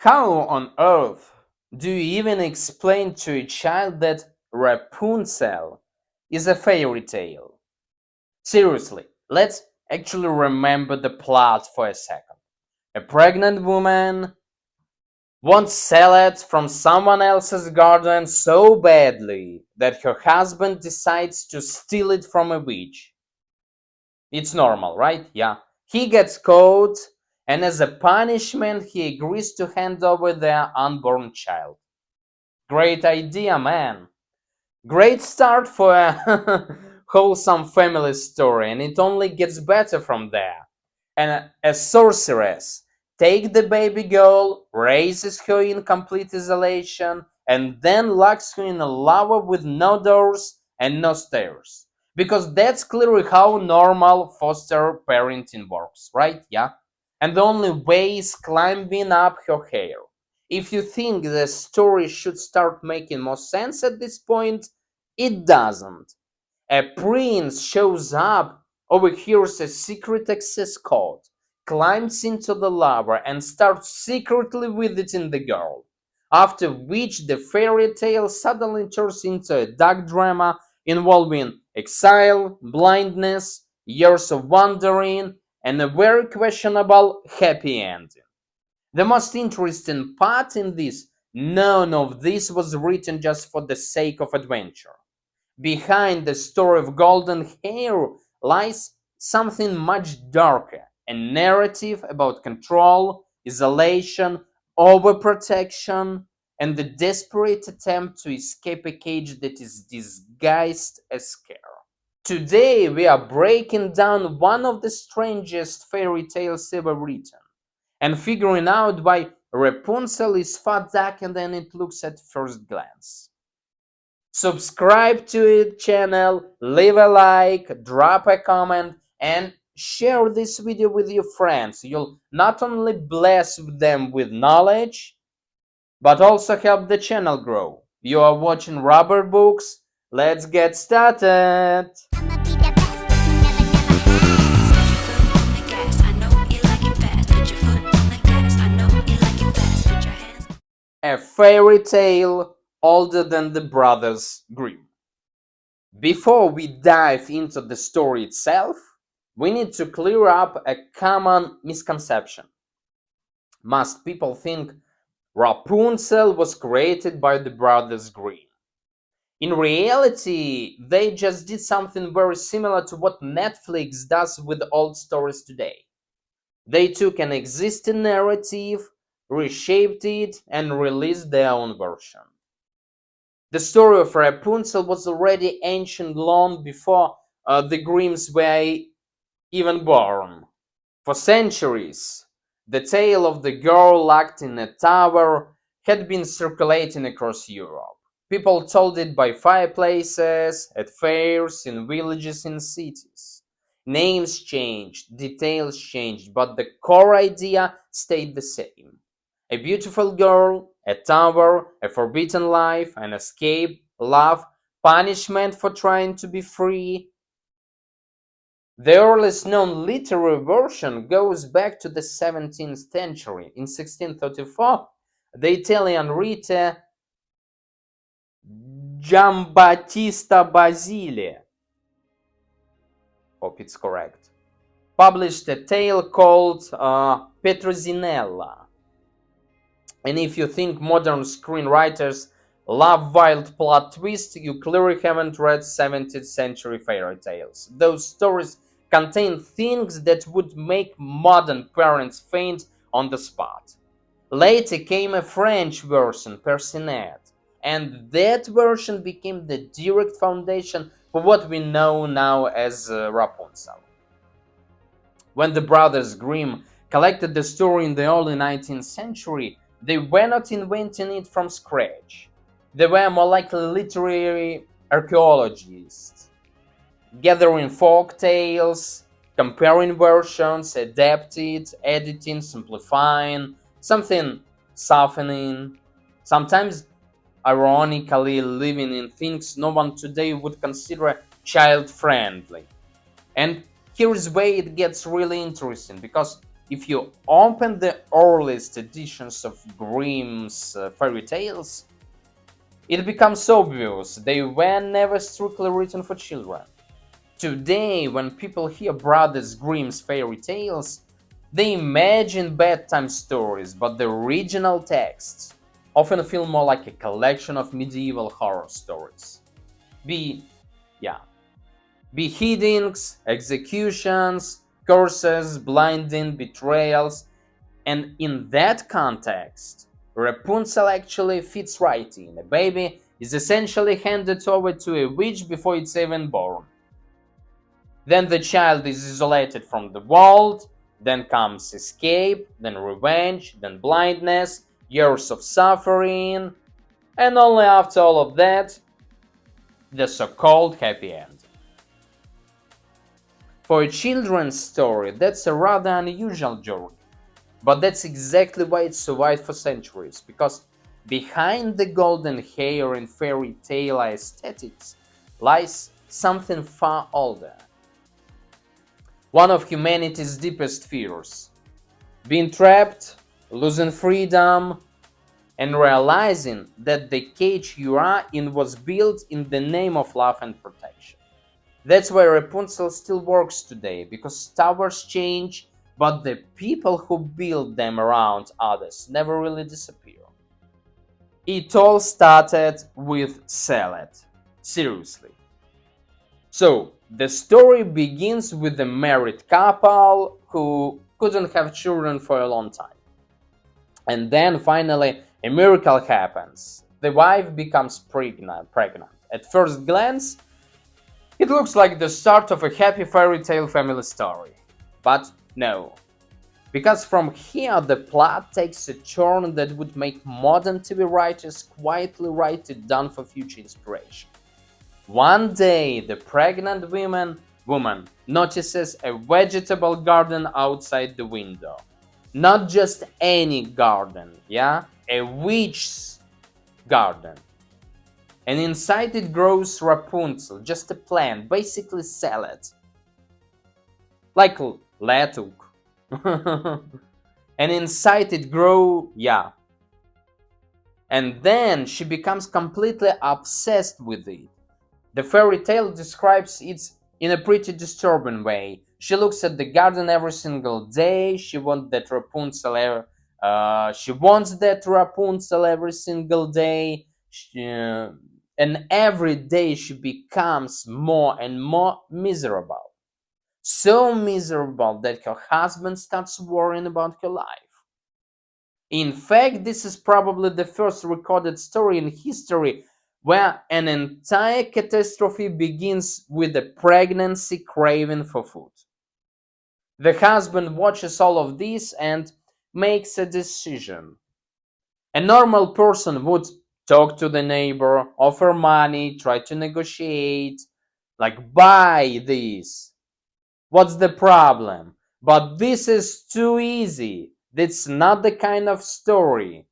How on earth do you even explain to a child that Rapunzel is a fairy tale? Seriously, let's actually remember the plot for a second. A pregnant woman wants salad from someone else's garden so badly that her husband decides to steal it from a witch. It's normal, right? Yeah. He gets caught, and as a punishment, he agrees to hand over their unborn child. Great idea, man. Great start for a wholesome family story, and it only gets better from there. And a sorceress takes the baby girl, raises her in complete isolation, and then locks her in a lava with no doors and no stairs. Because that's clearly how normal foster parenting works, right? Yeah. And the only way is climbing up her hair. If you think the story should start making more sense at this point, it doesn't. A prince shows up, overhears a secret access code, climbs into the lava, and starts secretly visiting the girl. After which, the fairy tale suddenly turns into a dark drama involving exile, blindness, years of wandering, and a very questionable happy ending. The most interesting part in this, none of this was written just for the sake of adventure. Behind the story of golden hair lies something much darker, a narrative about control, isolation, overprotection, and the desperate attempt to escape a cage that is disguised as care. Today we are breaking down one of the strangest fairy tales ever written and figuring out why Rapunzel is far darker than it looks at first glance. Subscribe to the channel, leave a like, drop a comment, and share this video with your friends. You'll not only bless them with knowledge, but also help the channel grow. You are watching RobertBooks. Let's get started! A fairy tale older than the Brothers Grimm. Before we dive into the story itself, we need to clear up a common misconception. Most people think Rapunzel was created by the Brothers Grimm. In reality, they just did something very similar to what Netflix does with old stories today. They took an existing narrative, reshaped it, and released their own version. The story of Rapunzel was already ancient long before the Grimms were even born. For centuries, the tale of the girl locked in a tower had been circulating across Europe. People told it by fireplaces, at fairs, in villages, in cities. Names changed, details changed, but the core idea stayed the same. A beautiful girl, a tower, a forbidden life, an escape, love, punishment for trying to be free. The earliest known literary version goes back to the 17th century. In 1634, the Italian writer Giambattista Basile, hope it's correct, published a tale called Petrosinella. And if you think modern screenwriters love wild plot twists, you clearly haven't read 17th century fairy tales. Those stories contain things that would make modern parents faint on the spot. Later came a French version, Percinet, and that version became the direct foundation for what we know now as Rapunzel. When the Brothers Grimm collected the story in the early 19th century, they were not inventing it from scratch. They were more likely literary archaeologists, gathering folk tales, comparing versions, adapting, editing, simplifying, something softening, sometimes ironically living in things no one today would consider child-friendly. And here's where it gets really interesting, because if you open the earliest editions of Grimm's fairy tales, it becomes obvious they were never strictly written for children. Today, when people hear Brothers Grimm's fairy tales, they imagine bedtime stories, but the original texts often feel more like a collection of medieval horror stories. Be, yeah, beheadings, executions, curses, blinding, betrayals, and in that context, Rapunzel actually fits right in. A baby is essentially handed over to a witch before it's even born. Then the child is isolated from the world, then comes escape, then revenge, then blindness, years of suffering, and only after all of that, the so-called happy end. For a children's story, that's a rather unusual journey, but that's exactly why it survived for centuries, because behind the golden hair and fairy tale aesthetics lies something far older. One of humanity's deepest fears: being trapped, losing freedom, and realizing that the cage you are in was built in the name of love and protection. That's why Rapunzel still works today, because towers change, but the people who build them around others never really disappear. It all started with salad. Seriously. So, the story begins with a married couple who couldn't have children for a long time. And then finally, a miracle happens. The wife becomes pregnant. At first glance, it looks like the start of a happy fairy tale family story. But no. Because from here, the plot takes a turn that would make modern TV writers quietly write it down for future inspiration. One day, the pregnant woman notices a vegetable garden outside the window. Not just any garden, yeah? A witch's garden. And inside it grows Rapunzel, just a plant, basically salad. Like lettuce. And inside it grow, yeah. And then she becomes completely obsessed with it. The fairy tale describes it in a pretty disturbing way. She looks at the garden every single day. She wants that Rapunzel every single day. And every day she becomes more and more miserable. So miserable that her husband starts worrying about her life. In fact, this is probably the first recorded story in history where an entire catastrophe begins with a pregnancy craving for food. The husband watches all of this and makes a decision. A normal person would talk to the neighbor, offer money, try to negotiate, like buy this. What's the problem? But this is too easy. That's not the kind of story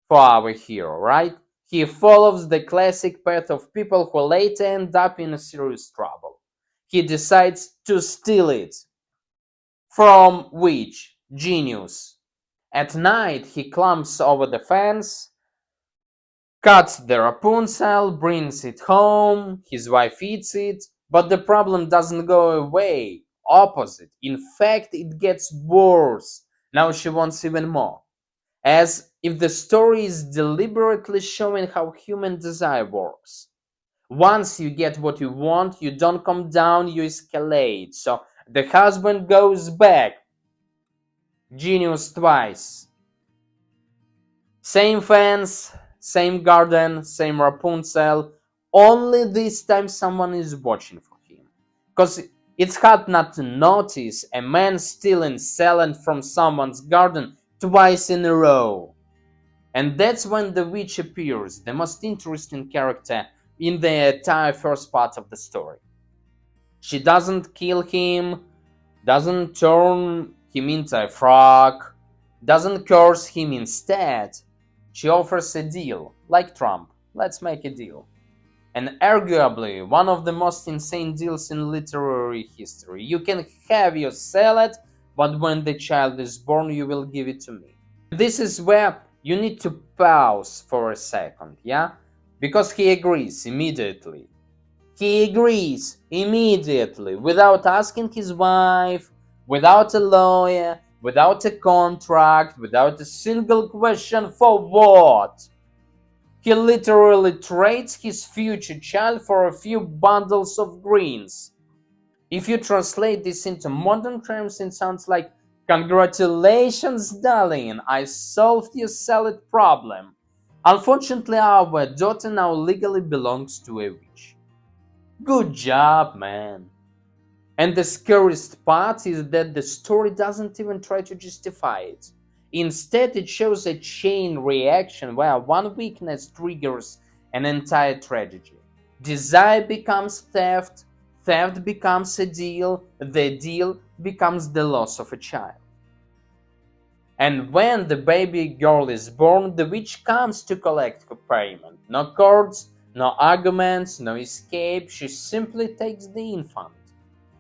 for our hero, right? He follows the classic path of people who later end up in a serious trouble. He decides to steal it. From which? Genius. At night, he climbs over the fence, cuts the Rapunzel, brings it home, his wife eats it, but the problem doesn't go away. Opposite. In fact, it gets worse. Now she wants even more. As if the story is deliberately showing how human desire works. Once you get what you want, you don't calm down, you escalate. So the husband goes back. Genius twice. Same fence, same garden, same Rapunzel. Only this time someone is watching for him. Because it's hard not to notice a man stealing salad from someone's garden twice in a row. And that's when the witch appears, the most interesting character in the entire first part of the story. She doesn't kill him, doesn't turn him into a frog, doesn't curse him instead. She offers a deal, like Trump. Let's make a deal. And arguably one of the most insane deals in literary history. You can have your salad, but when the child is born, you will give it to me. This is where you need to pause for a second, yeah? Because he agrees immediately. He agrees immediately without asking his wife, without a lawyer, without a contract, without a single question for what? He literally trades his future child for a few bundles of greens. If you translate this into modern terms, it sounds like, "Congratulations, darling, I solved your salad problem. Unfortunately, our daughter now legally belongs to a witch. Good job, man." And the scariest part is that the story doesn't even try to justify it. Instead, it shows a chain reaction where one weakness triggers an entire tragedy. Desire becomes theft, theft becomes a deal, the deal becomes the loss of a child. And when the baby girl is born, the witch comes to collect her payment. No courts, no arguments, no escape, she simply takes the infant.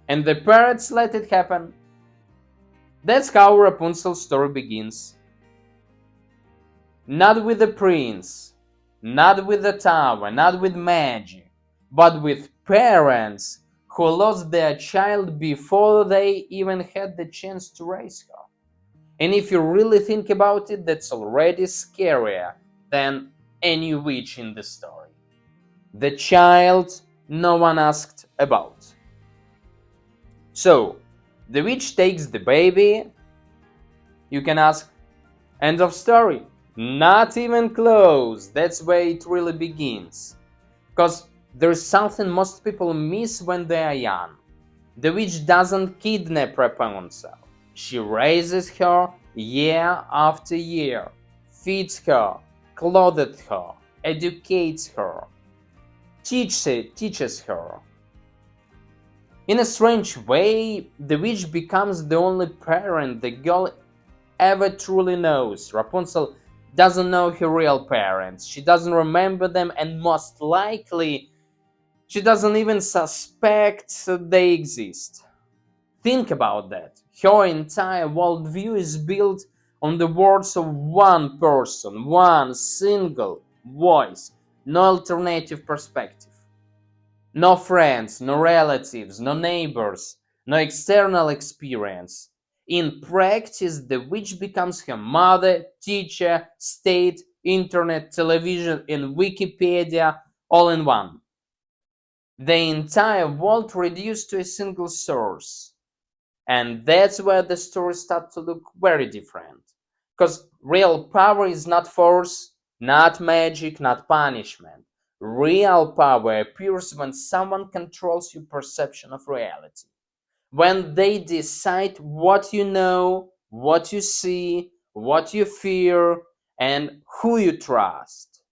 And the parents let it happen. That's how Rapunzel's story begins. Not with the prince, not with the tower, not with magic, but with parents who lost their child before they even had the chance to raise her. And if you really think about it, that's already scarier than any witch in the story. The child no one asked about. So, the witch takes the baby. You can ask, end of story. Not even close. That's where it really begins. Because there's something most people miss when they are young. The witch doesn't kidnap Rapunzel. She raises her year after year, feeds her, clothes her, educates her, teaches her. In a strange way, the witch becomes the only parent the girl ever truly knows. Rapunzel doesn't know her real parents. She doesn't remember them, and most likely, she doesn't even suspect they exist. Think about that. Her entire worldview is built on the words of one person, one single voice, no alternative perspective. No friends, no relatives, no neighbors, no external experience. In practice, the witch becomes her mother, teacher, state, internet, television, and Wikipedia all in one. The entire world reduced to a single source. And that's where the story starts to look very different. Because real power is not force, not magic, not punishment. Real power appears when someone controls your perception of reality. When they decide what you know, what you see, what you fear, and who you trust.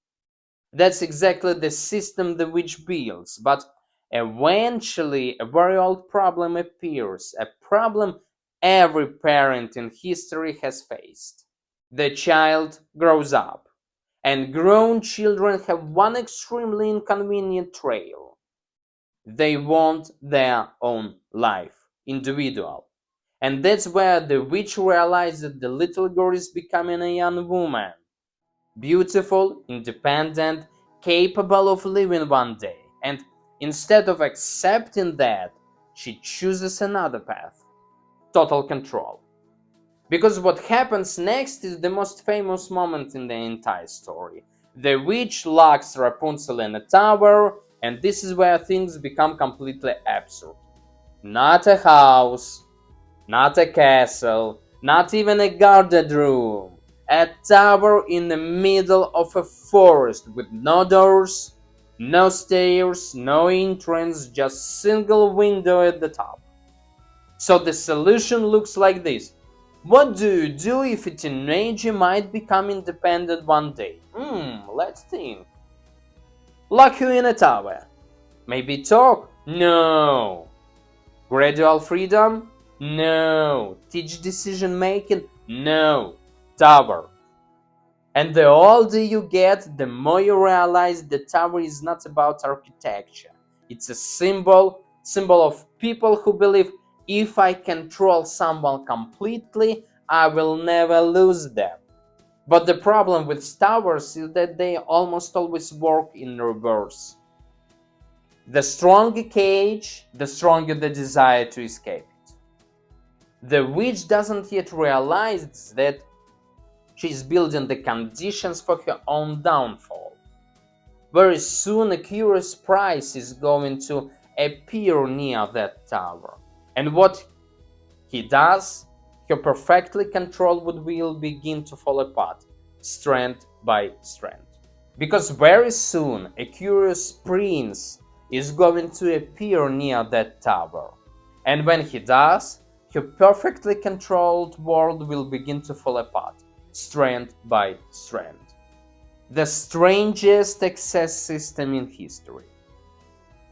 That's exactly the system the witch builds, but eventually a very old problem appears, a problem every parent in history has faced. The child grows up, and grown children have one extremely inconvenient trail. They want their own life, individual. And that's where the witch realizes that the little girl is becoming a young woman. Beautiful, independent, capable of living one day. And instead of accepting that, she chooses another path. Total control. Because what happens next is the most famous moment in the entire story. The witch locks Rapunzel in a tower, and this is where things become completely absurd. Not a house, not a castle, not even a guarded room. A tower in the middle of a forest with no doors, no stairs, no entrance, just single window at the top. So the solution looks like this. What do you do if a teenager might become independent one day? Let's think. Lock you in a tower. Maybe talk? No. Gradual freedom? No. Teach decision making? No. Tower. And the older you get, the more you realize the tower is not about architecture. It's a symbol of people who believe If I control someone completely, I will never lose them. But the problem with towers is that they almost always work in reverse. The stronger cage, the stronger the desire to escape it. The witch doesn't yet realize that she's building the conditions for her own downfall. Very soon a curious prize is going to appear near that tower. And what he does, her perfectly controlled will begin to fall apart, strand by strand. Because very soon a curious prince is going to appear near that tower. And when he does, her perfectly controlled world will begin to fall apart, strand by strand. The strangest access system in history.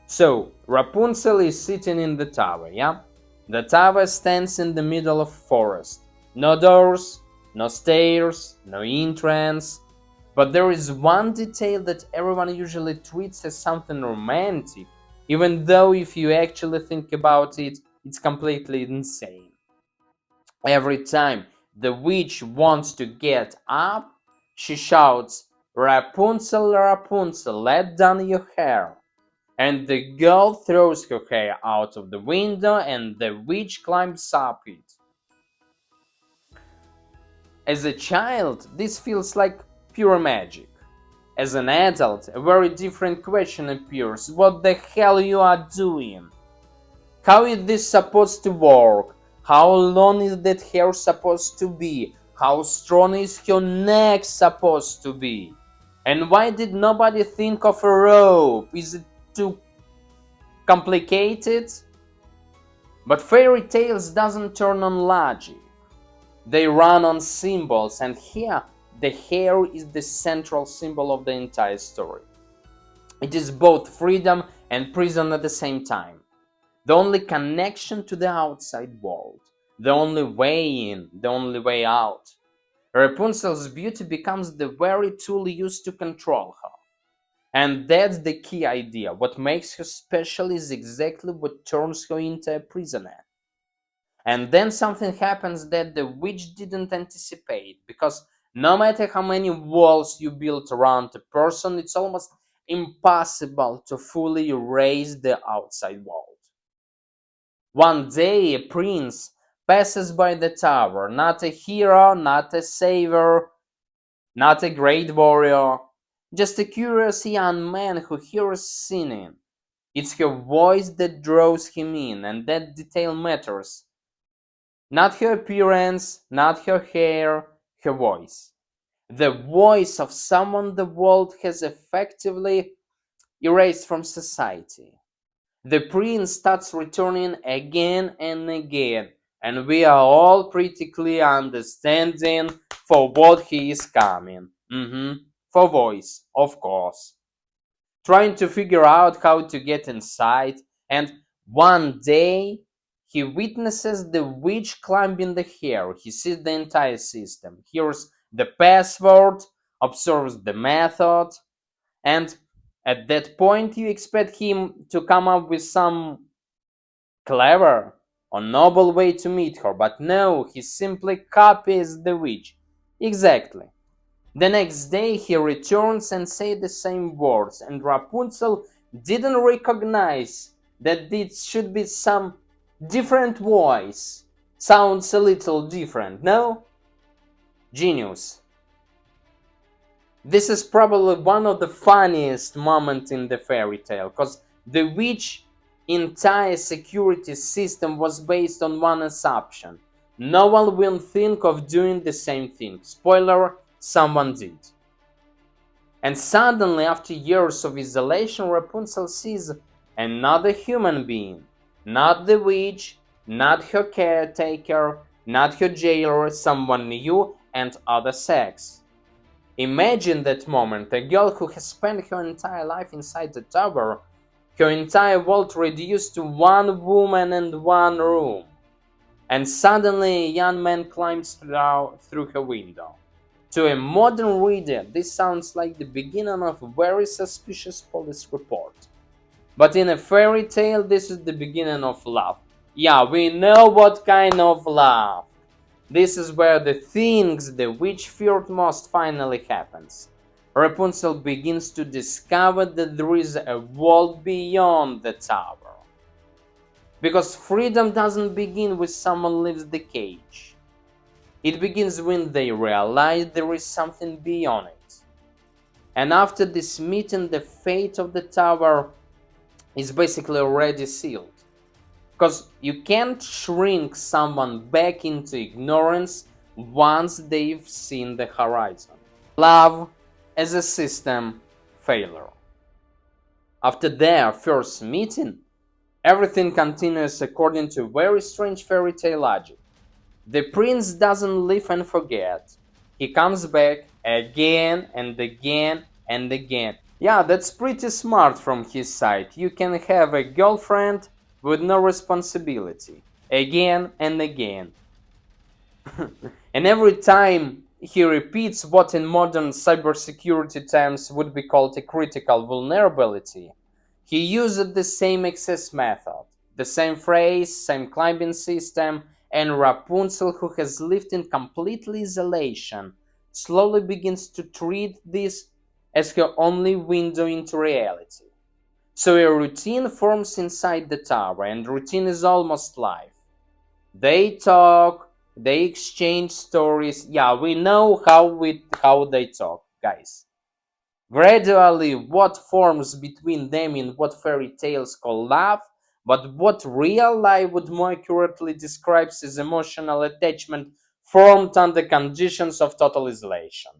So, Rapunzel is sitting in the tower, yeah? The tower stands in the middle of forest. No doors, no stairs, no entrance. But there is one detail that everyone usually treats as something romantic, even though if you actually think about it, it's completely insane. Every time the witch wants to get up, she shouts, "Rapunzel, Rapunzel, let down your hair." And the girl throws her hair out of the window and the witch climbs up it. As a child, this feels like pure magic. As an adult, a very different question appears. What the hell you are doing? How is this supposed to work? How long is that hair supposed to be? How strong is your neck supposed to be? And why did nobody think of a rope? Is it too complicated? But fairy tales doesn't turn on logic. They run on symbols, and here the hair is the central symbol of the entire story. It is both freedom and prison at the same time. The only connection to the outside world. The only way in, the only way out. Rapunzel's beauty becomes the very tool used to control her. And that's the key idea. What makes her special is exactly what turns her into a prisoner. And then something happens that the witch didn't anticipate, because no matter how many walls you build around a person, it's almost impossible to fully erase the outside world. One day a prince passes by the tower, not a hero, not a savior, not a great warrior, just a curious young man who hears singing. It's her voice that draws him in, and that detail matters. Not her appearance, not her hair, her voice. The voice of someone the world has effectively erased from society. The prince starts returning again and again, and we are all pretty clear understanding for what he is coming. For voice, of course. Trying to figure out how to get inside, and one day he witnesses the witch climbing the hair. He sees the entire system, hears the password, observes the method, and at that point you expect him to come up with some clever or noble way to meet her, but no, he simply copies the witch. Exactly. The next day he returns and says the same words, and Rapunzel didn't recognize that this should be some different voice. Sounds a little different, no? Genius. This is probably one of the funniest moments in the fairy tale, because the witch entire security system was based on one assumption. No one will think of doing the same thing. Spoiler, someone did. And suddenly, after years of isolation, Rapunzel sees another human being. Not the witch, not her caretaker, not her jailer, someone new and other sex. Imagine that moment, a girl who has spent her entire life inside the tower, her entire world reduced to one woman and one room. And suddenly a young man climbs through her window. To a modern reader, this sounds like the beginning of a very suspicious police report. But in a fairy tale, this is the beginning of love. Yeah, we know what kind of love. This is where the things the witch feared most finally happens. Rapunzel begins to discover that there is a world beyond the tower. Because freedom doesn't begin when someone leaves the cage. It begins when they realize there is something beyond it. And after this meeting, the fate of the tower is basically already sealed. Because you can't shrink someone back into ignorance once they've seen the horizon. Love as a system failure. After their first meeting, everything continues according to very strange fairy tale logic. The prince doesn't live and forget. He comes back again and again and again. Yeah, that's pretty smart from his side. You can have a girlfriend with no responsibility. Again and again. And every time he repeats what in modern cybersecurity terms would be called a critical vulnerability, he uses the same access method, the same phrase, same climbing system, and Rapunzel, who has lived in complete isolation, slowly begins to treat this as her only window into reality. So a routine forms inside the tower, and routine is almost life. They talk, they exchange stories. Yeah, we know how they talk, guys. Gradually, what forms between them in what fairy tales call love, but what real life would more accurately describe as emotional attachment formed under conditions of total isolation.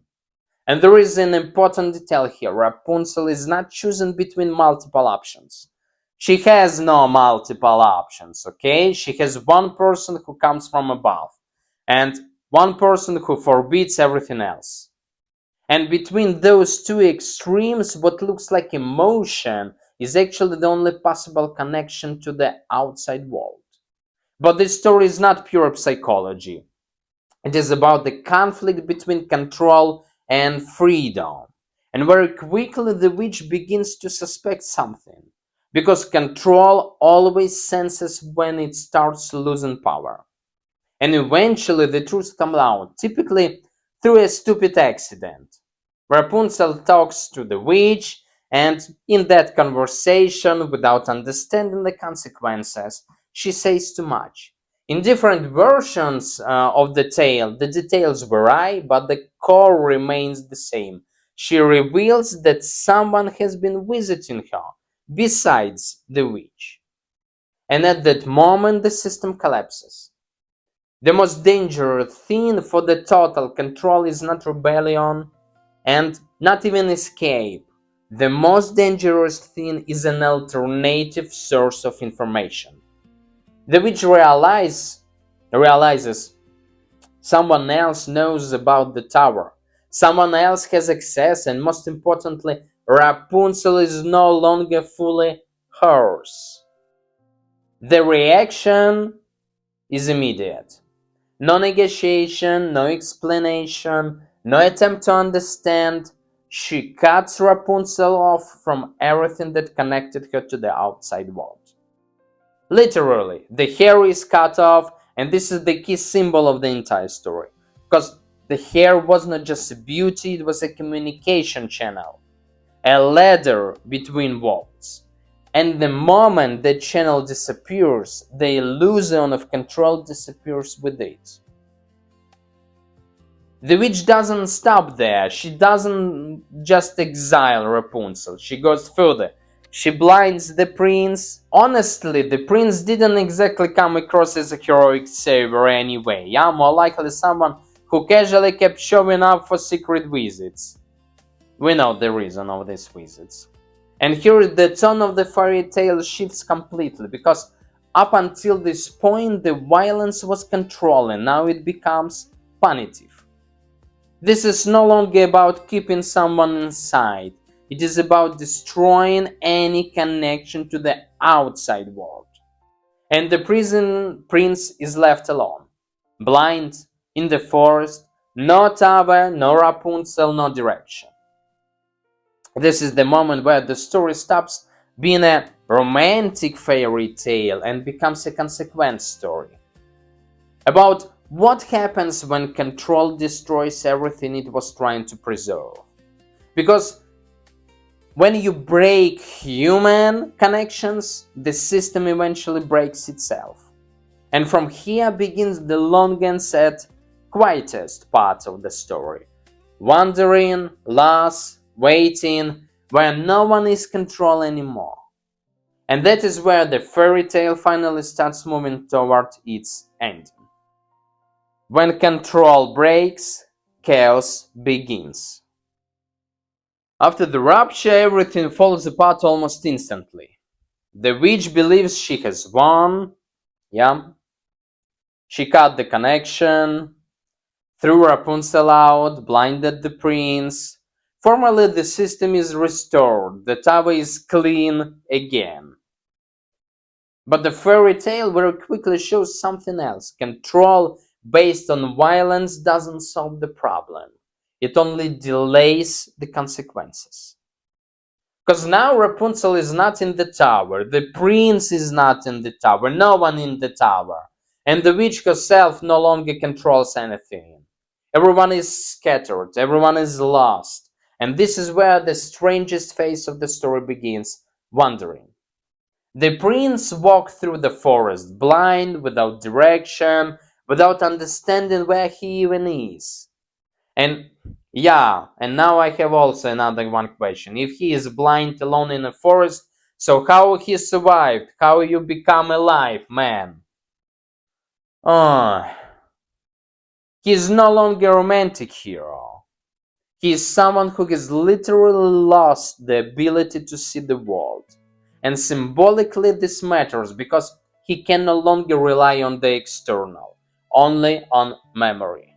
And there is an important detail here. Rapunzel is not choosing between multiple options. She has no multiple options, okay? She has one person who comes from above and one person who forbids everything else. And between those two extremes, what looks like emotion is actually the only possible connection to the outside world. But this story is not pure psychology. It is about the conflict between control and freedom. And very quickly the witch begins to suspect something. Because control always senses when it starts losing power. And eventually the truth comes out, typically through a stupid accident. Rapunzel talks to the witch, and in that conversation, without understanding the consequences, she says too much. In different versions of the tale, the details vary, but the core remains the same. She reveals that someone has been visiting her, besides the witch. And at that moment, the system collapses. The most dangerous thing for the total control is not rebellion and not even escape. The most dangerous thing is an alternative source of information. The witch realizes someone else knows about the tower. Someone else has access, and most importantly, Rapunzel is no longer fully hers. The reaction is immediate. No negotiation, no explanation, no attempt to understand. She cuts Rapunzel off from everything that connected her to the outside world. Literally, the hair is cut off, and this is the key symbol of the entire story. Because the hair was not just a beauty, it was a communication channel, a ladder between worlds. And the moment the channel disappears, the illusion of control disappears with it. The witch doesn't stop there. She doesn't just exile Rapunzel. She goes further. She blinds the prince. Honestly, the prince didn't exactly come across as a heroic savior anyway. Yeah, more likely someone who casually kept showing up for secret visits. We know the reason of these visits. And here the tone of the fairy tale shifts completely, because up until this point the violence was controlling, now it becomes punitive. This is no longer about keeping someone inside. It is about destroying any connection to the outside world. And the prison prince is left alone, blind, in the forest, no tower, no Rapunzel, no direction. This is the moment where the story stops being a romantic fairy tale, and becomes a consequence story about what happens when control destroys everything it was trying to preserve. Because when you break human connections, the system eventually breaks itself. And from here begins the longest and quietest part of the story. Wandering, lost, waiting, where no one is control anymore. And that is where the fairy tale finally starts moving toward its ending. When control breaks, chaos begins. After the rupture, everything falls apart almost instantly. The witch believes she has won. Yeah. She cut the connection, threw Rapunzel out, blinded the prince. Formally, the system is restored. The tower is clean again. But the fairy tale very quickly shows something else. Control based on violence doesn't solve the problem. It only delays the consequences. Because now Rapunzel is not in the tower, the prince is not in the tower, no one in the tower. And the witch herself no longer controls anything. Everyone is scattered, everyone is lost. And this is where the strangest phase of the story begins, wandering. The prince walked through the forest, blind, without direction, without understanding where he even is. And and now I have also another one question. If he is blind alone in a forest, so how he survived? How you become alive, man? Oh, he is no longer a romantic hero. He is someone who has literally lost the ability to see the world. And symbolically this matters because he can no longer rely on the external, only on memory,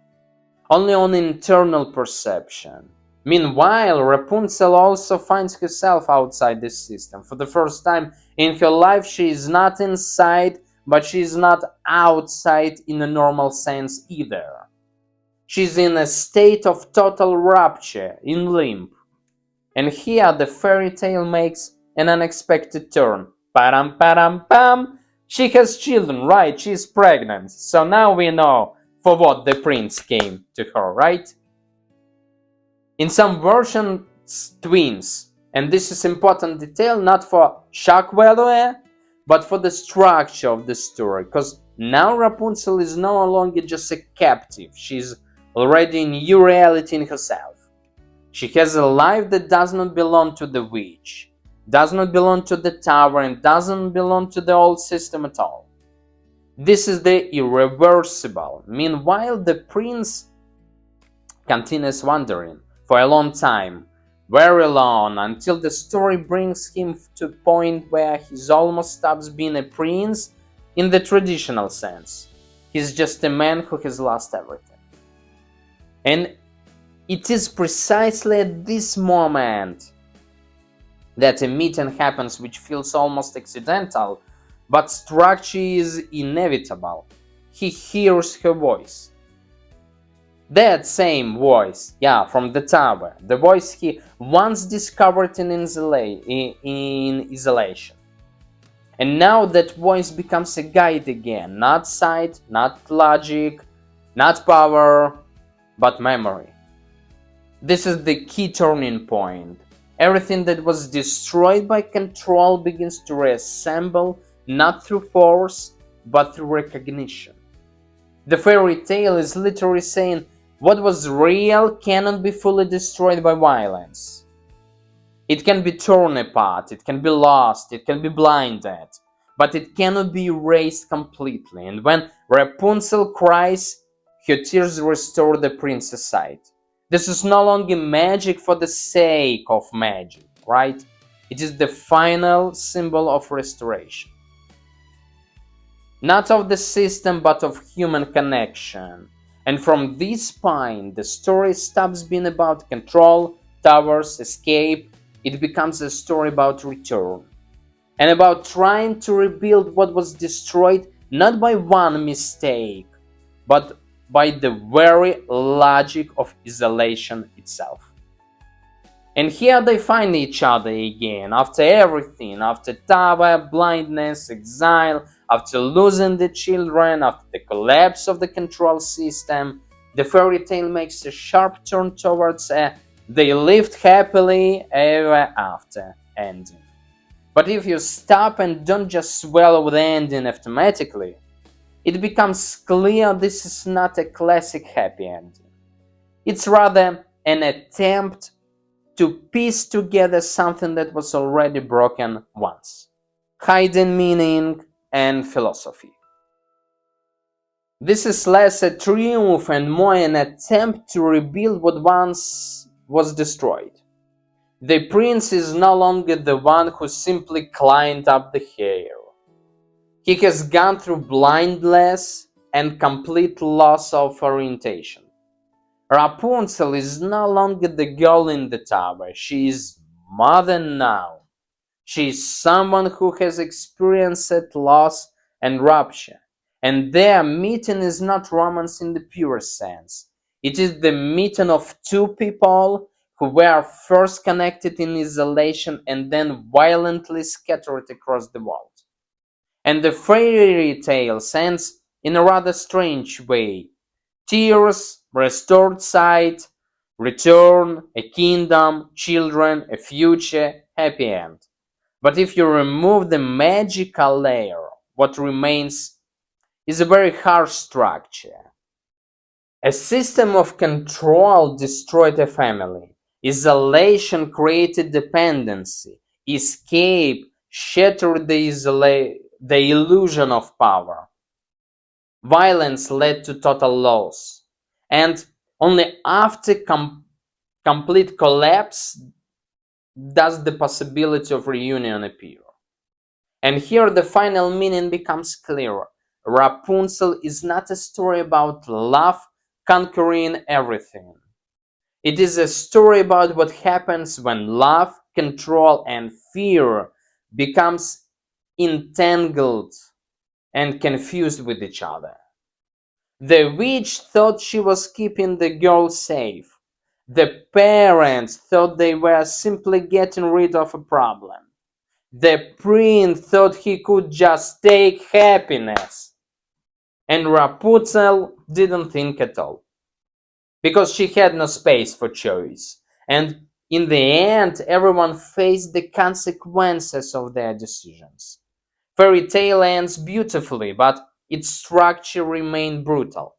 only on internal perception. Meanwhile, Rapunzel also finds herself outside this system. For the first time in her life, she is not inside, but she is not outside in a normal sense either. She's in a state of total rupture, in limbo. And here the fairy tale makes an unexpected turn. Param param pam! She has children, right? She's pregnant. So now we know for what the prince came to her, right? In some versions, twins. And this is important detail not for shock value, but for the structure of the story. Because now Rapunzel is no longer just a captive. She's already a new reality in herself. She has a life that does not belong to the witch, does not belong to the tower, and doesn't belong to the old system at all. This is the irreversible. Meanwhile, the prince continues wandering for a long time, very long, until the story brings him to a point where he almost stops being a prince in the traditional sense. He's just a man who has lost everything. And it is precisely at this moment that a meeting happens which feels almost accidental, but structure is inevitable. He hears her voice. That same voice, from the tower, the voice he once discovered in isolation. And now that voice becomes a guide again, not sight, not logic, not power, but memory. This is the key turning point. Everything that was destroyed by control begins to reassemble, not through force, but through recognition. The fairy tale is literally saying what was real cannot be fully destroyed by violence. It can be torn apart, it can be lost, it can be blinded, but it cannot be erased completely. And when Rapunzel cries, her tears restore the prince's sight. This is no longer magic for the sake of magic, right? It is the final symbol of restoration. Not of the system, but of human connection. And from this point, the story stops being about control, towers, escape. It becomes a story about return. And about trying to rebuild what was destroyed, not by one mistake, but by the very logic of isolation itself. And here they find each other again, after everything, after tower, blindness, exile, after losing the children, after the collapse of the control system. The fairy tale makes a sharp turn towards a they lived happily ever after ending. But if you stop and don't just swallow the ending automatically, it becomes clear this is not a classic happy ending. It's rather an attempt to piece together something that was already broken once. Hidden meaning and philosophy. This is less a triumph and more an attempt to rebuild what once was destroyed. The prince is no longer the one who simply climbed up the hill. He has gone through blindness and complete loss of orientation. Rapunzel is no longer the girl in the tower. She is mother now. She is someone who has experienced loss and rupture. And their meeting is not romance in the pure sense. It is the meeting of two people who were first connected in isolation and then violently scattered across the world. And the fairy tale ends in a rather strange way. Tears, restored sight, return, a kingdom, children, a future, happy end. But if you remove the magical layer, what remains is a very harsh structure. A system of control destroyed a family. Isolation created dependency. Escape shattered the illusion of power. Violence led to total loss. And only after complete collapse does the possibility of reunion appear. And here the final meaning becomes clearer. Rapunzel is not a story about love conquering everything. It is a story about what happens when love, control, and fear becomes entangled and confused with each other. The witch thought she was keeping the girl safe. The parents thought they were simply getting rid of a problem. The prince thought he could just take happiness. And Rapunzel didn't think at all, because she had no space for choice. And in the end, everyone faced the consequences of their decisions. Fairy tale ends beautifully, but its structure remained brutal.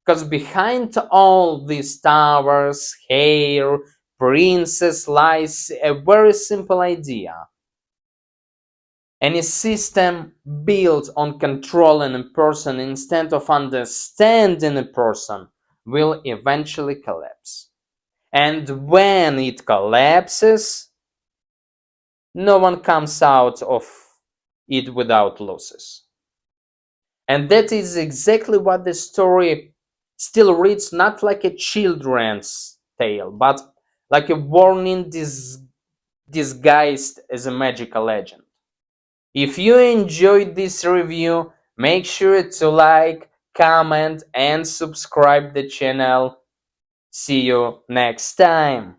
Because behind all these towers, hair, princes lies a very simple idea. Any system built on controlling a person instead of understanding a person will eventually collapse. And when it collapses, no one comes out of it without losses. And that is exactly what the story still reads, not like a children's tale, but like a warning disguised as a magical legend. If you enjoyed this review, make sure to like, comment, and subscribe the channel. See you next time.